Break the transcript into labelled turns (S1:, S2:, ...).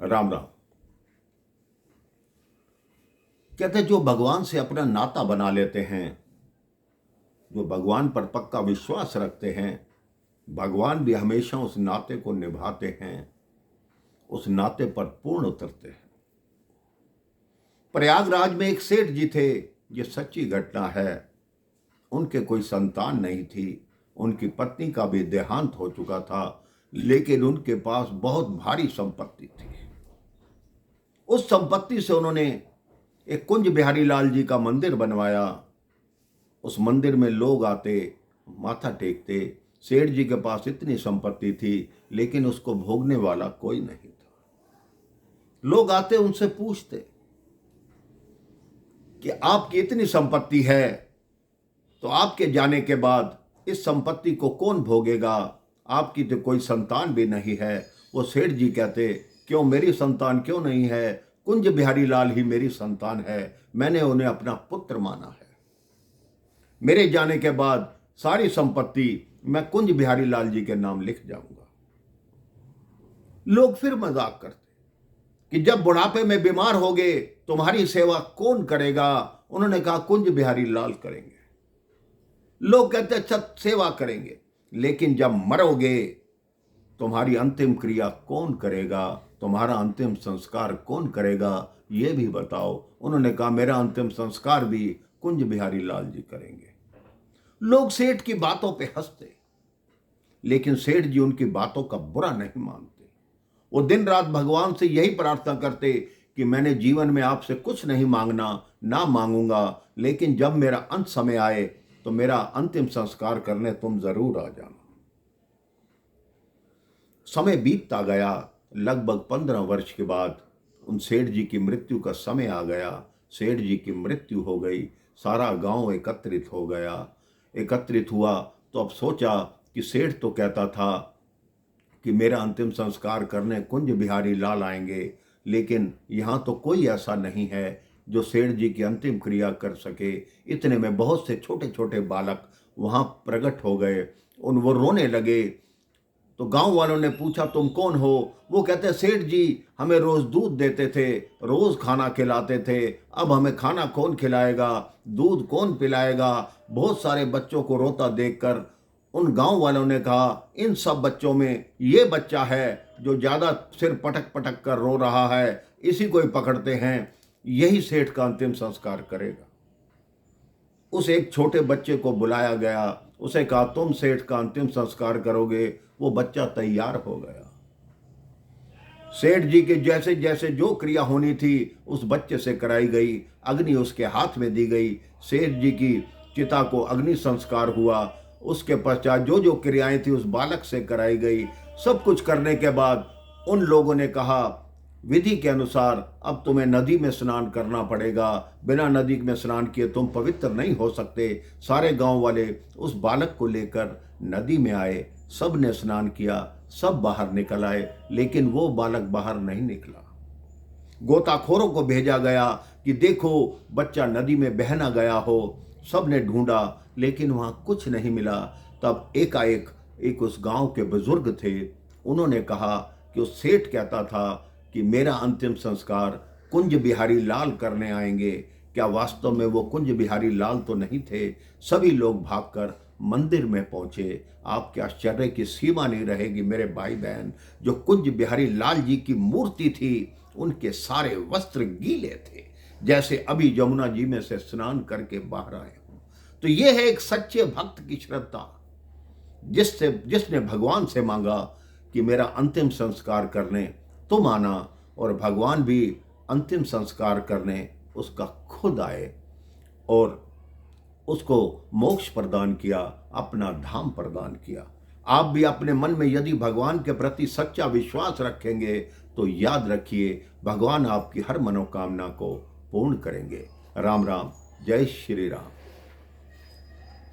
S1: राम राम। कहते हैं जो भगवान से अपना नाता बना लेते हैं, जो भगवान पर पक्का विश्वास रखते हैं, भगवान भी हमेशा उस नाते को निभाते हैं, उस नाते पर पूर्ण उतरते हैं। प्रयागराज में एक सेठ जी थे, ये सच्ची घटना है। उनके कोई संतान नहीं थी, उनकी पत्नी का भी देहांत हो चुका था, लेकिन उनके पास बहुत भारी संपत्ति थी। उस संपत्ति से उन्होंने एक कुंज बिहारी लाल जी का मंदिर बनवाया। उस मंदिर में लोग आते, माथा टेकते। सेठ जी के पास इतनी संपत्ति थी, लेकिन उसको भोगने वाला कोई नहीं था। लोग आते, उनसे पूछते कि आपकी इतनी संपत्ति है, तो आपके जाने के बाद इस संपत्ति को कौन भोगेगा? आपकी तो कोई संतान भी नहीं है। वो सेठ जी कहते, क्यों, मेरी संतान क्यों नहीं है? कुंज बिहारी लाल ही मेरी संतान है, मैंने उन्हें अपना पुत्र माना है। मेरे जाने के बाद सारी संपत्ति मैं कुंज बिहारी लाल जी के नाम लिख जाऊंगा। लोग फिर मजाक करते कि जब बुढ़ापे में बीमार होगे तुम्हारी सेवा कौन करेगा? उन्होंने कहा कुंज बिहारी लाल करेंगे। लोग कहते अच्छा, सेवा करेंगे, लेकिन जब मरोगे तुम्हारी अंतिम क्रिया कौन करेगा? तुम्हारा अंतिम संस्कार कौन करेगा, ये भी बताओ। उन्होंने कहा मेरा अंतिम संस्कार भी कुंज बिहारी लाल जी करेंगे। लोग सेठ की बातों पे हंसते, लेकिन सेठ जी उनकी बातों का बुरा नहीं मानते। वो दिन रात भगवान से यही प्रार्थना करते कि मैंने जीवन में आपसे कुछ नहीं मांगना, ना मांगूंगा, लेकिन जब मेरा अंत समय आए तो मेरा अंतिम संस्कार करने तुम जरूर आ जाना। समय बीतता गया। लगभग 15 वर्ष के बाद उन सेठ जी की मृत्यु का समय आ गया। सेठ जी की मृत्यु हो गई। सारा गांव एकत्रित हो गया। एकत्रित हुआ तो अब सोचा कि सेठ तो कहता था कि मेरा अंतिम संस्कार करने कुंज बिहारी लाल आएंगे, लेकिन यहाँ तो कोई ऐसा नहीं है जो सेठ जी की अंतिम क्रिया कर सके। इतने में बहुत से छोटे छोटे बालक वहाँ प्रकट हो गए। वो रोने लगे। तो गांव वालों ने पूछा तुम कौन हो? वो कहते सेठ जी हमें रोज दूध देते थे, रोज खाना खिलाते थे, अब हमें खाना कौन खिलाएगा, दूध कौन पिलाएगा? बहुत सारे बच्चों को रोता देखकर उन गांव वालों ने कहा इन सब बच्चों में ये बच्चा है जो ज्यादा सिर पटक पटक कर रो रहा है, इसी को ही पकड़ते हैं, यही सेठ का अंतिम संस्कार करेगा। उस एक छोटे बच्चे को बुलाया गया। उसे कहा तुम सेठ का अंतिम संस्कार करोगे। वो बच्चा तैयार हो गया। सेठ जी के जैसे जैसे जो क्रिया होनी थी उस बच्चे से कराई गई। अग्नि उसके हाथ में दी गई। सेठ जी की चिता को अग्नि संस्कार हुआ। उसके पश्चात जो जो क्रियाएं थी उस बालक से कराई गई। सब कुछ करने के बाद उन लोगों ने कहा विधि के अनुसार अब तुम्हें नदी में स्नान करना पड़ेगा, बिना नदी में स्नान किए तुम पवित्र नहीं हो सकते। सारे गांव वाले उस बालक को लेकर नदी में आए। सब ने स्नान किया, सब बाहर निकल आए, लेकिन वो बालक बाहर नहीं निकला। गोताखोरों को भेजा गया कि देखो बच्चा नदी में बह ना गया हो। सब ने ढूंढा, लेकिन वहां कुछ नहीं मिला। तब एकाएक एक उस गांव के बुजुर्ग थे, उन्होंने कहा कि उस सेठ कहता था कि मेरा अंतिम संस्कार कुंज बिहारी लाल करने आएंगे। क्या वास्तव में वो कुंज बिहारी लाल तो नहीं थे? सभी लोग भागकर मंदिर में पहुंचे। आपके आश्चर्य की सीमा नहीं रहेगी मेरे भाई बहन। जो कुंज बिहारी लाल जी की मूर्ति थी उनके सारे वस्त्र गीले थे, जैसे अभी यमुना जी में से स्नान करके बाहर आए हों। तो ये है एक सच्चे भक्त की श्रद्धा, जिसने भगवान से मांगा कि मेरा अंतिम संस्कार करने तुम आना, और भगवान भी अंतिम संस्कार करने उसका खुद आए और उसको मोक्ष प्रदान किया, अपना धाम प्रदान किया। आप भी अपने मन में यदि भगवान के प्रति सच्चा विश्वास रखेंगे तो याद रखिए भगवान आपकी हर मनोकामना को पूर्ण करेंगे। राम राम, जय श्री राम।